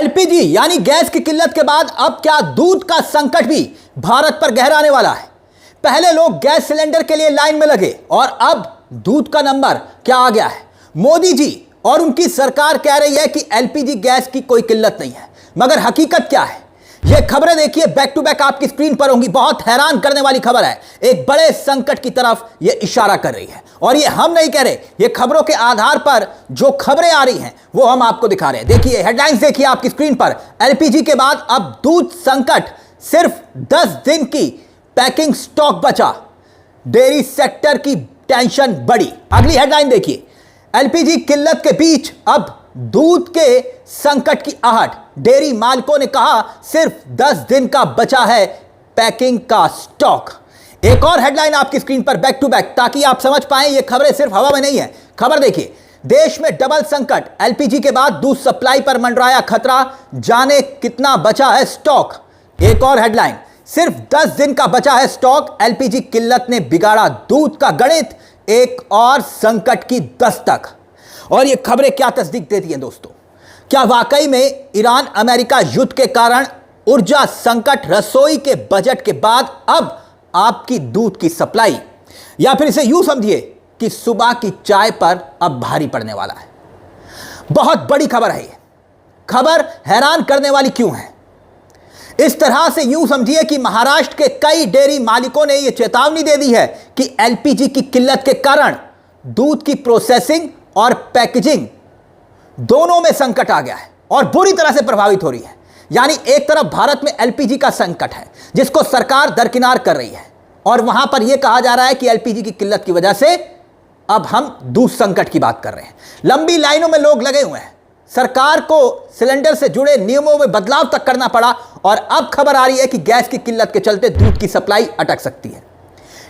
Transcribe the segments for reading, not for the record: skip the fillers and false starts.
LPG यानी gas की किल्लत के बाद अब क्या दूध का संकट भी भारत पर गहराने वाला है। पहले लोग गैस सिलेंडर के लिए लाइन में लगे और अब दूध का नंबर क्या आ गया है। मोदी जी और उनकी सरकार कह रही है कि एलपीजी गैस की कोई किल्लत नहीं है, मगर हकीकत क्या है। ये खबरें देखिए, बैक टू बैक आपकी स्क्रीन पर होंगी। बहुत हैरान करने वाली खबर है, एक बड़े संकट की तरफ ये इशारा कर रही है। और ये हम नहीं कह रहे, ये खबरों के आधार पर जो खबरें आ रही हैं वो हम आपको दिखा रहे हैं। देखिए हेडलाइंस, देखिए आपकी स्क्रीन पर। एलपीजी के बाद अब दूध संकट, सिर्फ 10 दिन की पैकिंग स्टॉक बचा, डेयरी सेक्टर की टेंशन बढ़ी। अगली हेडलाइन देखिए, एलपीजी किल्लत के बीच अब दूध के संकट की आहट, डेयरी मालिकों ने कहा सिर्फ 10 दिन का बचा है पैकिंग का स्टॉक। एक और हेडलाइन आपकी स्क्रीन पर बैक टू बैक, ताकि आप समझ पाएं ये खबरें सिर्फ हवा में नहीं है। खबर देखिए, देश में डबल संकट, एलपीजी के बाद दूध सप्लाई पर मंडराया खतरा, जाने कितना बचा है स्टॉक। एक और हेडलाइन, सिर्फ 10 दिन का बचा है स्टॉक, एलपीजी किल्लत ने बिगाड़ा दूध का गणित, एक और संकट की दस्तक। और ये खबरें क्या तस्दीक देती हैं दोस्तों, क्या वाकई में ईरान अमेरिका युद्ध के कारण ऊर्जा संकट, रसोई के बजट के बाद अब आपकी दूध की सप्लाई, या फिर इसे यूं समझिए कि सुबह की चाय पर अब भारी पड़ने वाला है। बहुत बड़ी खबर है ये। खबर हैरान करने वाली क्यों है? इस तरह से यूं समझिए कि महाराष्ट्र के कई डेयरी मालिकों ने यह चेतावनी दे दी है कि एलपीजी की किल्लत के कारण दूध की प्रोसेसिंग और पैकेजिंग दोनों में संकट आ गया है और बुरी तरह से प्रभावित हो रही है। यानी एक तरफ भारत में एलपीजी का संकट है जिसको सरकार दरकिनार कर रही है, और वहां पर यह कहा जा रहा है कि एलपीजी की किल्लत की वजह से अब हम दूध संकट की बात कर रहे हैं। लंबी लाइनों में लोग लगे हुए हैं, सरकार को सिलेंडर से जुड़े नियमों में बदलाव तक करना पड़ा, और अब खबर आ रही है कि गैस की किल्लत के चलते दूध की सप्लाई अटक सकती है।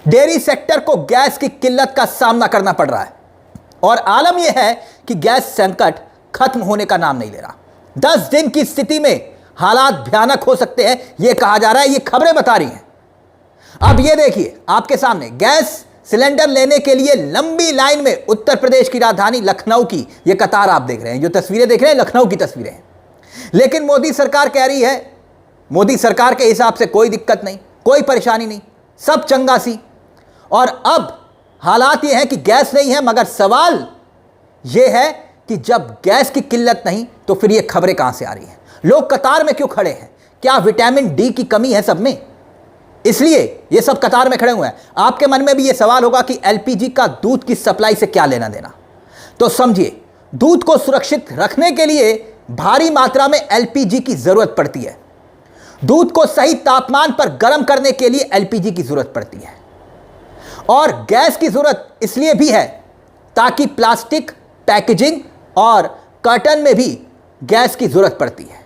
डेयरी सेक्टर को गैस की किल्लत का सामना करना पड़ रहा है और आलम यह है कि गैस संकट खत्म होने का नाम नहीं ले रहा। 10 दिन की स्थिति में हालात भयानक हो सकते हैं, यह कहा जा रहा है, ये खबरें बता रही हैं। अब ये देखिए आपके सामने, गैस सिलेंडर लेने के लिए लंबी लाइन में उत्तर प्रदेश की राजधानी लखनऊ की ये कतार आप देख रहे हैं। जो तस्वीरें देख रहे हैं लखनऊ की तस्वीरें हैं। लेकिन मोदी सरकार कह रही है, मोदी सरकार के हिसाब से कोई दिक्कत नहीं, कोई परेशानी नहीं, सब चंगा सी। और अब हालात ये हैं कि गैस नहीं है, मगर सवाल ये है कि जब गैस की किल्लत नहीं तो फिर ये खबरें कहां से आ रही हैं? लोग कतार में क्यों खड़े हैं? क्या विटामिन डी की कमी है सब में, इसलिए ये सब कतार में खड़े हुए हैं? आपके मन में भी ये सवाल होगा कि एलपीजी का दूध की सप्लाई से क्या लेना देना। तो समझिए, दूध को सुरक्षित रखने के लिए भारी मात्रा में एलपीजी की जरूरत पड़ती है। दूध को सही तापमान पर गर्म करने के लिए एलपीजी की जरूरत पड़ती है, और गैस की जरूरत इसलिए भी है ताकि प्लास्टिक पैकेजिंग और कर्टन में भी गैस की जरूरत पड़ती है।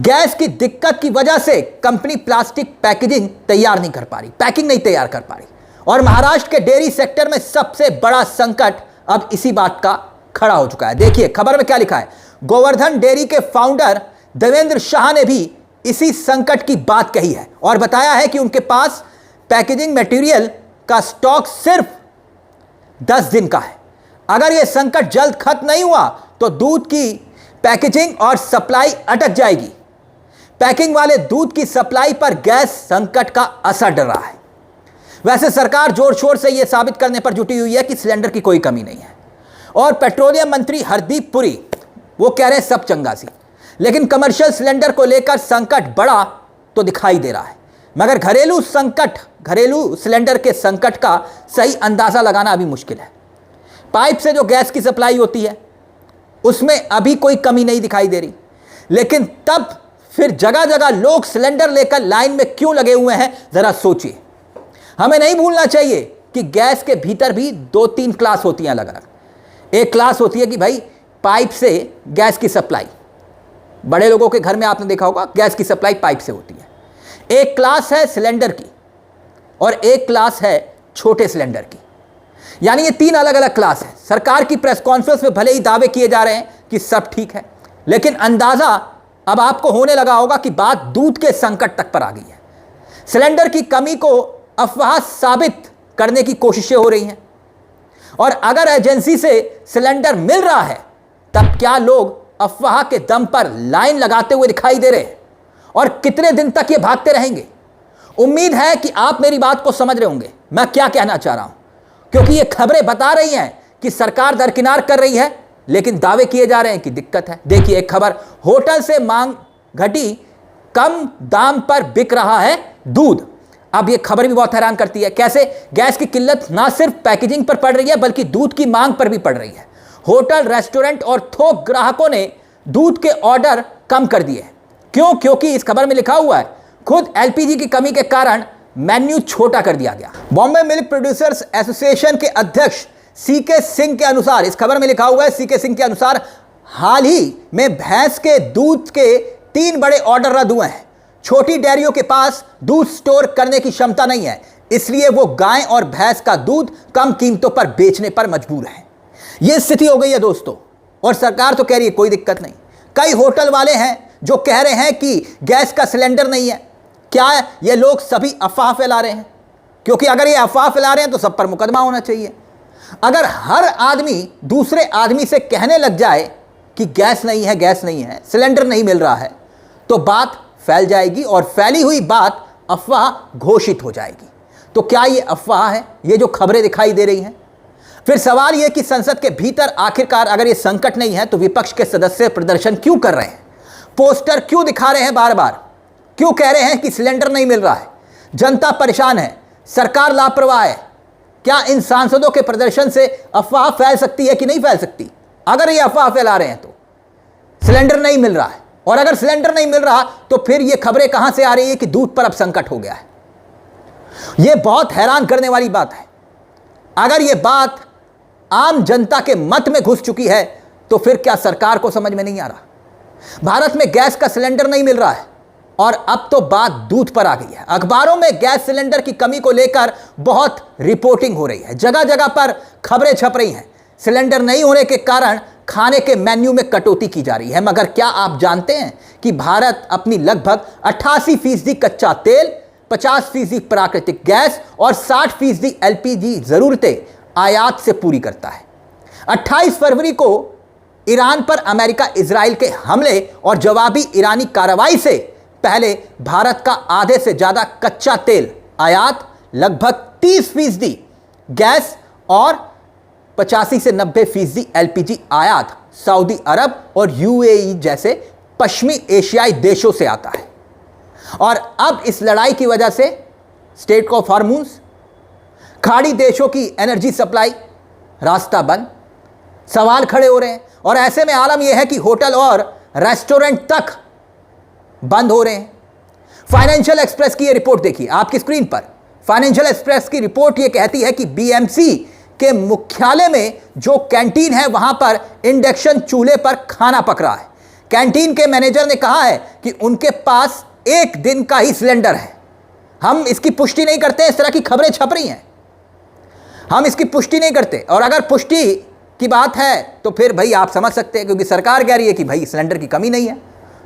गैस की दिक्कत की वजह से कंपनी प्लास्टिक पैकेजिंग तैयार नहीं कर पा रही, पैकिंग नहीं तैयार कर पा रही, और महाराष्ट्र के डेयरी सेक्टर में सबसे बड़ा संकट अब इसी बात का खड़ा हो चुका है। देखिए खबर में क्या लिखा है, गोवर्धन डेयरी के फाउंडर देवेंद्र शाह ने भी इसी संकट की बात कही है और बताया है कि उनके पास पैकेजिंग मटेरियल का स्टॉक सिर्फ 10 दिन का है। अगर यह संकट जल्द खत्म नहीं हुआ तो दूध की पैकेजिंग और सप्लाई अटक जाएगी। पैकिंग वाले दूध की सप्लाई पर गैस संकट का असर डर रहा है। वैसे सरकार जोर शोर से यह साबित करने पर जुटी हुई है कि सिलेंडर की कोई कमी नहीं है, और पेट्रोलियम मंत्री हरदीप पुरी वो कह रहे हैं सब चंगा सी। लेकिन कमर्शियल सिलेंडर को लेकर संकट बड़ा तो दिखाई दे रहा है, मगर घरेलू सिलेंडर के संकट का सही अंदाजा लगाना अभी मुश्किल है। पाइप से जो गैस की सप्लाई होती है उसमें अभी कोई कमी नहीं दिखाई दे रही, लेकिन तब फिर जगह जगह लोग सिलेंडर लेकर लाइन में क्यों लगे हुए हैं, जरा सोचिए। हमें नहीं भूलना चाहिए कि गैस के भीतर भी 2-3 क्लास होती हैं अलग अलग। एक क्लास होती है कि भाई पाइप से गैस की सप्लाई, बड़े लोगों के घर में आपने देखा होगा गैस की सप्लाई पाइप से होती है। एक क्लास है सिलेंडर की और एक क्लास है छोटे सिलेंडर की, यानी ये 3 अलग अलग क्लास है। सरकार की प्रेस कॉन्फ्रेंस में भले ही दावे किए जा रहे हैं कि सब ठीक है, लेकिन अंदाजा अब आपको होने लगा होगा कि बात दूध के संकट तक पर आ गई है। सिलेंडर की कमी को अफवाह साबित करने की कोशिशें हो रही हैं, और अगर एजेंसी से सिलेंडर मिल रहा है तब क्या लोग अफवाह के दम पर लाइन लगाते हुए दिखाई दे रहे हैं और कितने दिन तक ये भागते रहेंगे। उम्मीद है कि आप मेरी बात को समझ रहे होंगे मैं क्या कहना चाह रहा हूं, क्योंकि ये खबरें बता रही हैं कि सरकार दरकिनार कर रही है, लेकिन दावे किए जा रहे हैं कि दिक्कत है। देखिए एक खबर, होटल से मांग घटी, कम दाम पर बिक रहा है दूध। अब ये खबर भी बहुत हैरान करती है, कैसे गैस की किल्लत ना सिर्फ पैकेजिंग पर पड़ रही है बल्कि दूध की मांग पर भी पड़ रही है। होटल, रेस्टोरेंट और थोक ग्राहकों ने दूध के ऑर्डर कम कर दिए। क्यों? क्योंकि इस खबर में लिखा हुआ है खुद एलपीजी की कमी के कारण मेन्यू छोटा कर दिया गया। बॉम्बे मिल्क प्रोड्यूसर्स एसोसिएशन के अध्यक्ष सीके सिंह के अनुसार, इस खबर में लिखा हुआ है सीके सिंह के अनुसार, हाल ही में भैंस के दूध के 3 बड़े ऑर्डर रद्द हुए हैं। छोटी डेयरियों के पास दूध स्टोर करने की क्षमता नहीं है, इसलिए वो गाय और भैंस का दूध कम कीमतों पर बेचने पर मजबूर है। यह स्थिति हो गई है दोस्तों, और सरकार तो कह रही है कोई दिक्कत नहीं। कई होटल वाले हैं जो कह रहे हैं कि गैस का सिलेंडर नहीं है। क्या ये लोग सभी अफवाह फैला रहे हैं? क्योंकि अगर ये अफवाह फैला रहे हैं तो सब पर मुकदमा होना चाहिए। अगर हर आदमी दूसरे आदमी से कहने लग जाए कि गैस नहीं है, गैस नहीं है, सिलेंडर नहीं मिल रहा है, तो बात फैल जाएगी और फैली हुई बात अफवाह घोषित हो जाएगी। तो क्या ये अफवाह है, ये जो खबरें दिखाई दे रही हैं? फिर सवाल यह कि संसद के भीतर आखिरकार अगर ये संकट नहीं है तो विपक्ष के सदस्य प्रदर्शन क्यों कर रहे हैं, पोस्टर क्यों दिखा रहे हैं, बार बार क्यों कह रहे हैं कि सिलेंडर नहीं मिल रहा है? जनता परेशान है, सरकार लापरवाह है। क्या इन सांसदों के प्रदर्शन से अफवाह फैल सकती है कि नहीं फैल सकती? अगर ये अफवाह फैला रहे हैं तो सिलेंडर नहीं मिल रहा है, और अगर सिलेंडर नहीं मिल रहा तो फिर ये खबरें कहां से आ रही है कि दूध पर अब संकट हो गया है? यह बहुत हैरान करने वाली बात है। अगर यह बात आम जनता के मत में घुस चुकी है तो फिर क्या सरकार को समझ में नहीं आ रहा? भारत में गैस का सिलेंडर नहीं मिल रहा है और अब तो बात दूध पर आ गई है। अखबारों में गैस सिलेंडर की कमी को लेकर बहुत रिपोर्टिंग हो रही है, जगह जगह पर खबरें छप रही हैं। सिलेंडर नहीं होने के कारण खाने के मेन्यू में कटौती की जा रही है। मगर क्या आप जानते हैं कि भारत अपनी लगभग 88% कच्चा तेल, 50% प्राकृतिक गैस और 60% एलपीजी जरूरतें आयात से पूरी करता है। 28 फरवरी को ईरान पर अमेरिका इजराइल के हमले और जवाबी ईरानी कार्रवाई से पहले भारत का आधे से ज्यादा कच्चा तेल आयात, लगभग 30% गैस और 85 से 90% एलपीजी आयात सऊदी अरब और यूएई जैसे पश्चिमी एशियाई देशों से आता है। और अब इस लड़ाई की वजह से स्ट्रेट ऑफ हॉर्मुज, खाड़ी देशों की एनर्जी सप्लाई, रास्ता बंद, सवाल खड़े हो रहे हैं। और ऐसे में आलम यह है कि होटल और रेस्टोरेंट तक बंद हो रहे हैं। फाइनेंशियल एक्सप्रेस की यह रिपोर्ट देखिए आपकी स्क्रीन पर। फाइनेंशियल एक्सप्रेस की रिपोर्ट यह कहती है कि बीएमसी के मुख्यालय में जो कैंटीन है वहां पर इंडक्शन चूल्हे पर खाना पक रहा है। कैंटीन के मैनेजर ने कहा है कि उनके पास 1 दिन का ही सिलेंडर है। हम इसकी पुष्टि नहीं करते, इस तरह की खबरें छप रही हैं, हम इसकी पुष्टि नहीं करते। और अगर पुष्टि की बात है तो फिर भाई आप समझ सकते हैं, क्योंकि सरकार कह रही है कि भाई सिलेंडर की कमी नहीं है,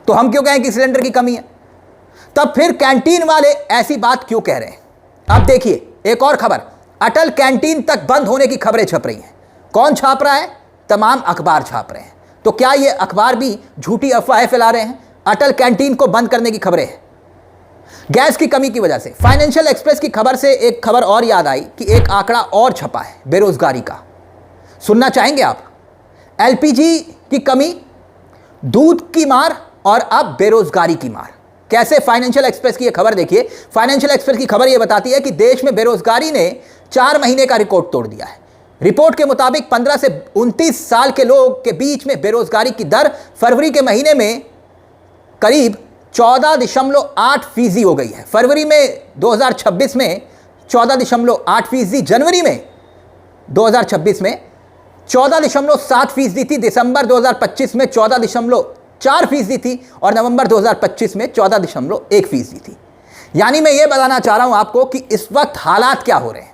तो हम क्यों कहें कि सिलेंडर की कमी है? तब फिर कैंटीन वाले ऐसी बात क्यों कह रहे हैं? अब देखिए एक और खबर, अटल कैंटीन तक बंद होने की खबरें छप रही हैं। कौन छाप रहा है? तमाम अखबार छाप रहे हैं। तो क्या ये अखबार भी झूठी अफवाहें फैला रहे हैं? अटल कैंटीन को बंद करने की खबरें हैं गैस की कमी की वजह से। फाइनेंशियल एक्सप्रेस की खबर से एक खबर और याद आई कि एक आंकड़ा और छपा है बेरोजगारी का, सुनना चाहेंगे आप? एलपीजी की कमी, दूध की मार और अब बेरोजगारी की मार। कैसे? फाइनेंशियल एक्सप्रेस की यह खबर देखिए। फाइनेंशियल एक्सप्रेस की खबर यह बताती है कि देश में बेरोजगारी ने 4 महीने का रिकॉर्ड तोड़ दिया है। रिपोर्ट के मुताबिक 15 से 29 साल के लोग के बीच में बेरोजगारी की दर फरवरी के महीने में करीब 14.8% हो गई है। फरवरी में 2026 में 14.8%, जनवरी में 2026 में 14.7% थी, दिसंबर 2025 में 14.4% थी और नवंबर 2025 में 14.1% थी। यानी मैं ये बताना चाह रहा हूं आपको कि इस वक्त हालात क्या हो रहे हैं।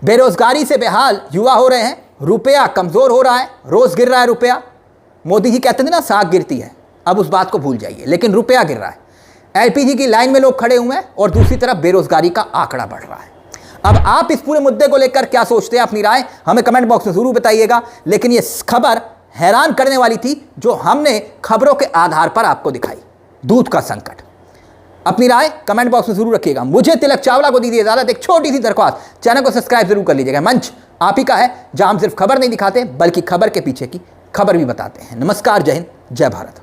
बेरोजगारी से बेहाल युवा हो रहे हैं, रुपया कमजोर हो रहा है, रोज गिर रहा है रुपया। मोदी जी कहते थे ना साग गिरती है, अब उस बात को भूल जाइए, लेकिन रुपया गिर रहा है। एलपीजी की लाइन में लोग खड़े हुए हैं और दूसरी तरफ बेरोजगारी का आंकड़ा बढ़ रहा है। अब आप इस पूरे मुद्दे को लेकर क्या सोचते हैं? अपनी राय हमें कमेंट बॉक्स में जरूर बताइएगा। लेकिन ये खबर हैरान करने वाली थी जो हमने खबरों के आधार पर आपको दिखाई। दूध का संकट। अपनी राय कमेंट बॉक्स में जरूर रखिएगा। मुझे तिलक चावला को दीजिए इजाजत। एक छोटी सी दरख्वास्त, चैनल को सब्सक्राइब जरूर कर लीजिएगा। मंच आप ही का है जहां हम सिर्फ खबर नहीं दिखाते बल्कि खबर के पीछे की खबर भी बताते हैं। नमस्कार, जय हिंद, जय भारत।